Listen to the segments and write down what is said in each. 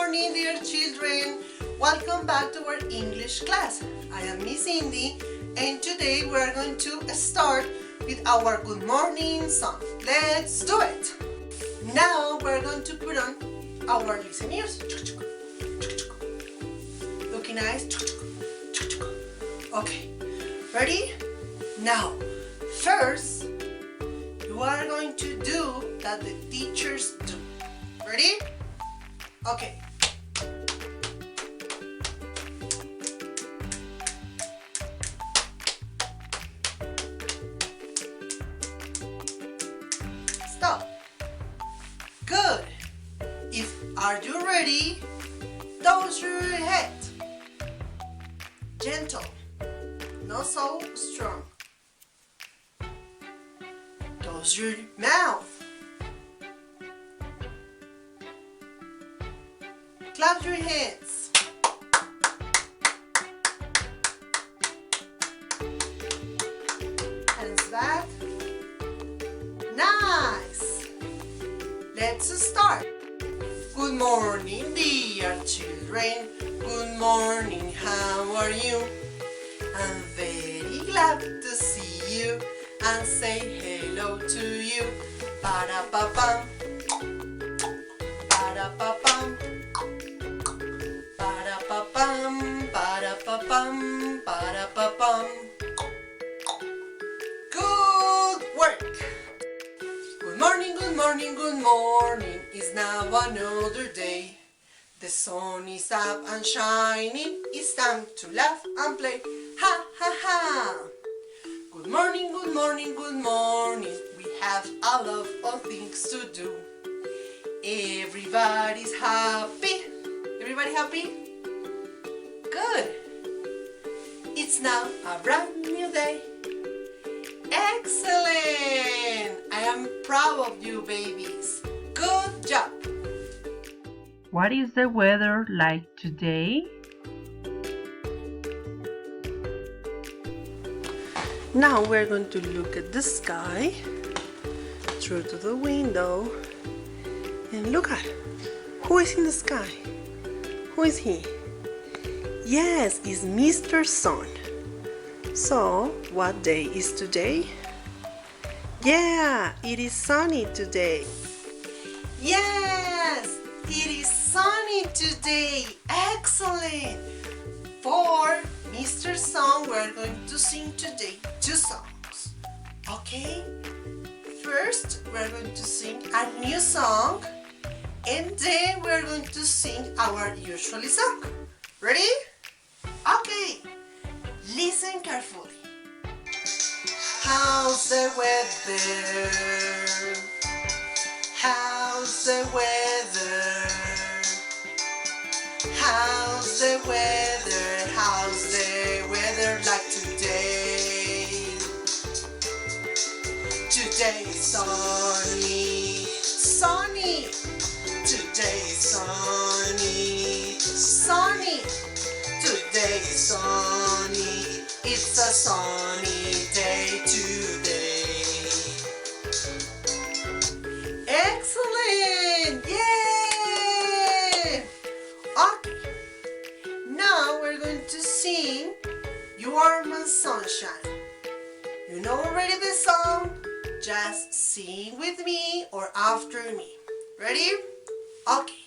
morning, dear children. Welcome back to our English class. I am Miss Cindy, and today we are going to start with our good morning song. Let's do it. Now we're going to put on our listening ears. Looking nice. Okay, ready? Now, first, you are going to do that the teachers do. Ready? Okay. Stop. Good. Are you ready? Toss your head. Gentle. Not so strong. Close your mouth. Clap your hands. Hands back. Nice. Let's start. Good morning, dear children. Good morning, how are you? I'm very glad to see you and say hello to you. Para-pa-pam, para-pa-pam, para-pa-pam, para-pa-pam, para-pa-pam. Good work! Good morning, good morning, good morning. It's now another day. The sun is up and shining. It's time to laugh and play. Ha ha ha! Good morning, good morning, good morning. We have a lot of things to do. Everybody's happy. Everybody happy? Good. It's now a brand new day. Excellent! I am proud of you, babies. Good job. What is the weather like today? Now we're going to look at the sky through to the window and look at who is in the sky. Who is he? Yes, it's Mr. Sun. So, what day is today? Yeah, it is sunny today. Yes, it is sunny today. Excellent. For Mr. Sun, we're going to sing today 2 songs. Okay? First, we're going to sing a new song, and then we're going to sing our usual song. Ready? Okay. Listen carefully. How's the weather? How's the weather? How's the weather? How's the weather like today? Today is sunny, sunny. Today is sunny, sunny. Today is sunny. It's a sunny day today. Excellent! Yay! Okay. Now we're going to sing You Are My Sunshine. You know already the song? Just sing with me or after me. Ready? Okay.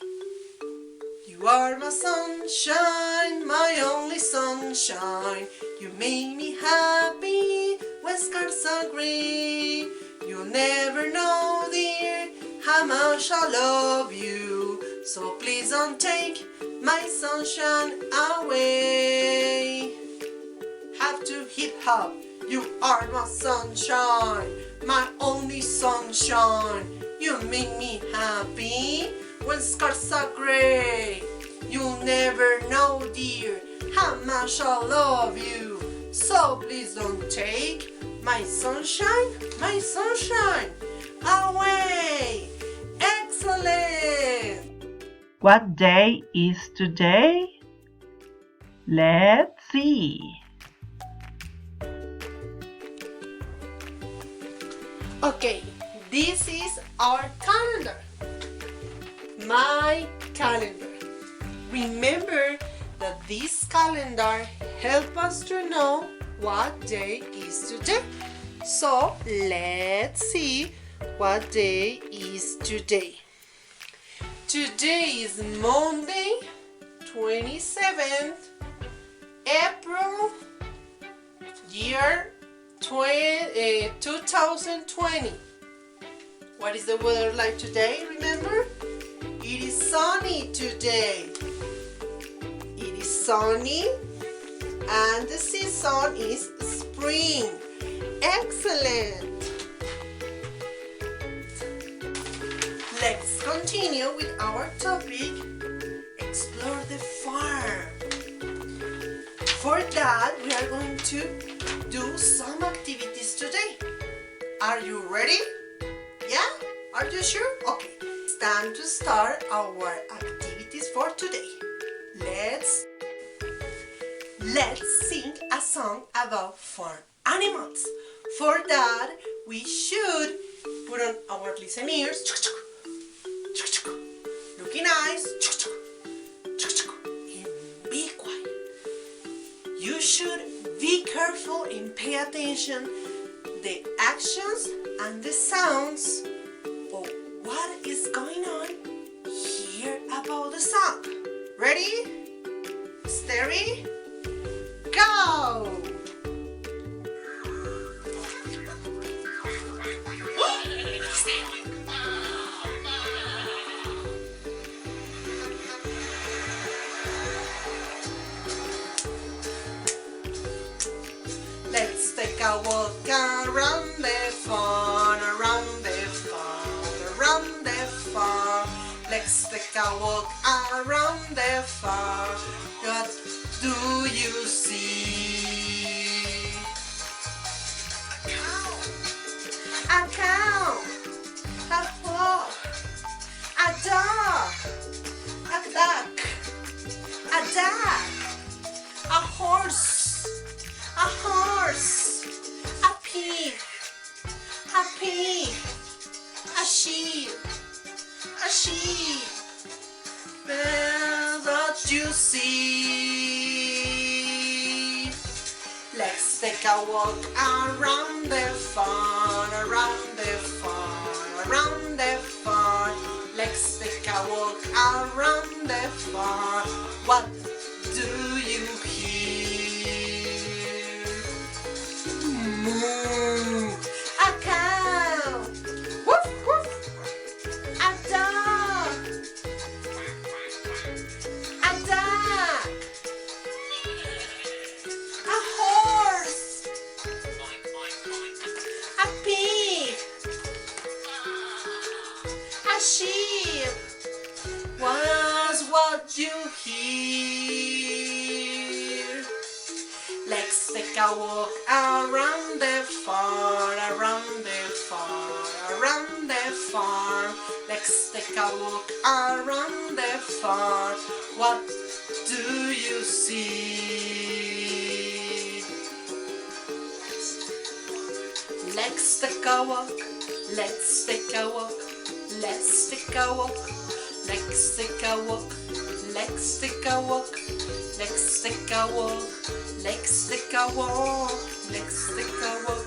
You are my sunshine, my only sunshine. You make me happy when skies are gray. You'll never know, dear, how much I love you. So please don't take my sunshine away. Have to hip hop. You are my sunshine, my only sunshine. You make me happy when skies are gray. You'll never know, dear, how much I love you. So please don't take my sunshine away. Excellent! What day is today? Let's see. Okay, this is our calendar. My calendar. Remember that this calendar helps us to know what day is today. So let's see what day is today. Today is Monday, 27th April, year 2020. What is the weather like today, remember? It is sunny today. It is sunny and the season is spring. Excellent! Let's continue with our topic, explore the farm. For that, we are going to do some activities today. Are you ready? Yeah? Are you sure? Okay. It's time to start our activities for today. Let's sing a song about farm animals. For that, we should put on our listeners. Looking nice. And be quiet. You should be careful and pay attention the actions and the sounds of what is going on here about the song. Ready? Steady? Go! Let's take a walk around the farm, around the farm, around the farm. Let's take a walk around the farm. What do you see? A cow, a frog, a dog, a duck, a duck, a horse, a pig, a sheep. That's what you see. Let's take a walk around the farm, around the farm, around the farm. Let's take a walk around the farm. What do you hear? Moo. A cow. Woof woof. A dog. A duck. A horse. A pig. A sheep. Was what you hear. Let's take a walk around the farm, around the farm, around the farm. Let's take a walk around the farm. What do you see? Let's take a walk, let's take a walk, let's take a walk, let's take a walk, let's take a walk, let's take a walk, let's take a walk, let's take a walk.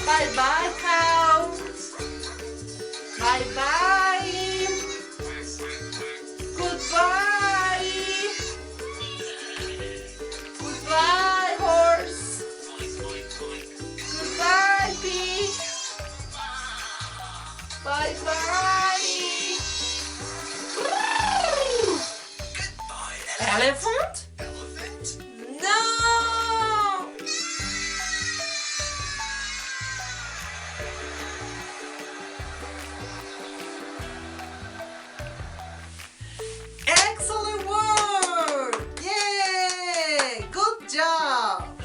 Bye bye cow. Bye bye. Goodbye. Goodbye horse. Goodbye pig. Bye bye. Elephant? No! Excellent work! Yay! Good job!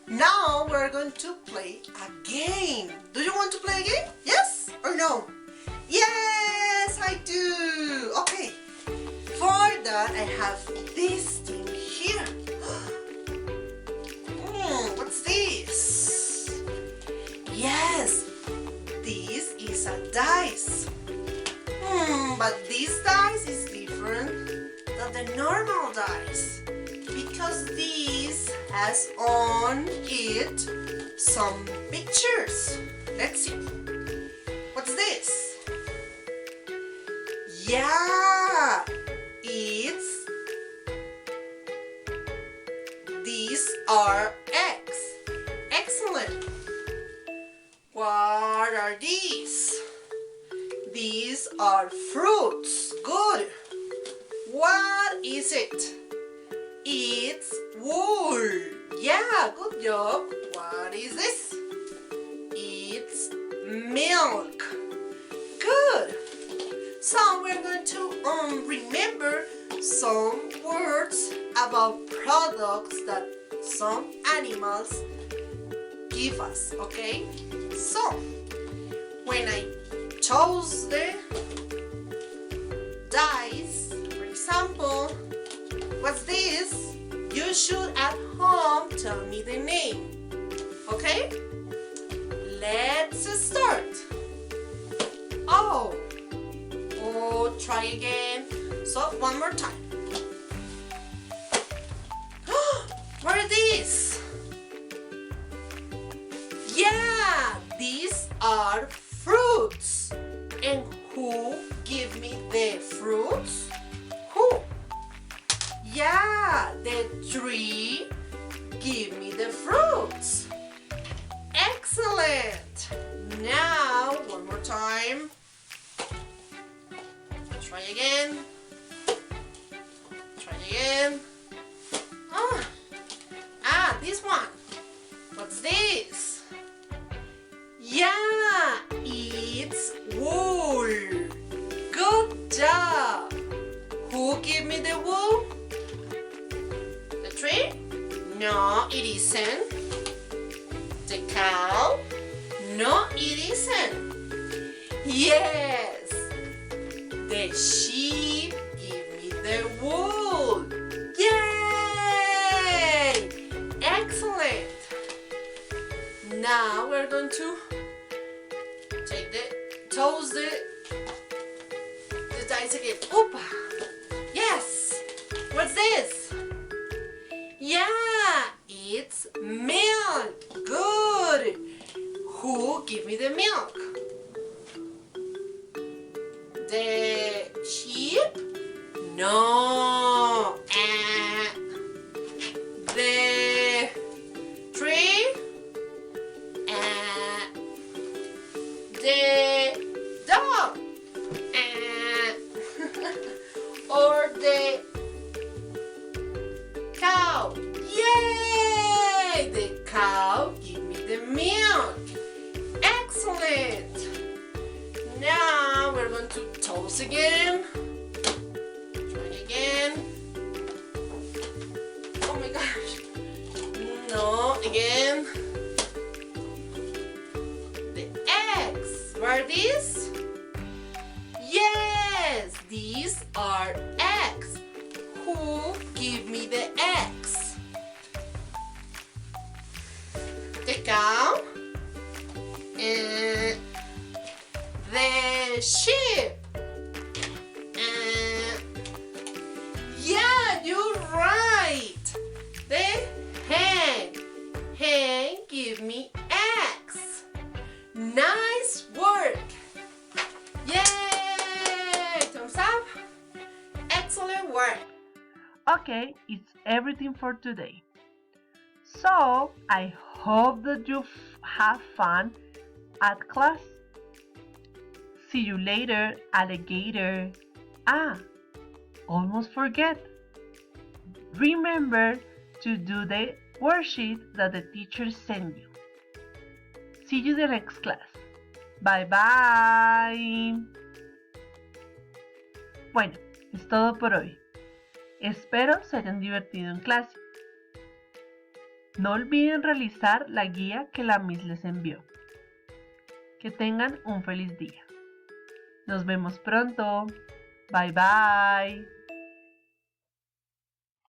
Now we're going to play a game. Do you want to play a game? Yes or no? Yes, I do! Okay. For that, I have this thing here. What's this? Yes, this is a dice. But this dice about the normal dice? Because this has on it some pictures. Let's see. What's this? Yeah, these are eggs. Excellent. What are these? These are fruits. Good. What is it? It's wool. Yeah, good job. What is this? It's milk. Good. So we're going to remember some words about products that some animals give us, okay? So, when I chose the dice, for example, what's this? You should at home tell me the name, okay? Let's start. Oh, try again. So, one more time. What are these? Yeah, these are fruits. And who give me the fruits? Who? Yeah, the tree give me the fruits. Excellent. Now, one more time. Try again. Try again. This one. What's this? Yeah, it's wool. Good job. Who gave me the wool? The tree? No, it isn't. The cow? No, it isn't. Yes, the sheep give me the wool. Yay! Excellent. Now we're going to toss the dice again. Opa! Yes! What's this? Yeah! It's milk! Good! Who give me the milk? The sheep? No! The tree? The dog? Or the cow? Yay! The cow give me the milk. Excellent. Now we're going to toss again. Try again. Oh my gosh. No, again. The eggs. What are these? Yes, these are eggs. Who give me the eggs? The cow? The sheep? Yeah, you're right. The hen. Hen give me eggs. Nice work. Yay! Thumbs up. Excellent work. Okay, it's everything for today. So, I hope that you have fun at class. See you later, alligator. Almost forget. Remember to do the worksheet that the teacher sent you. See you in the next class. Bye bye. Bueno, es todo por hoy. Espero se hayan divertido en clase. No olviden realizar la guía que la Miss les envió. Que tengan un feliz día. Nos vemos pronto. Bye bye.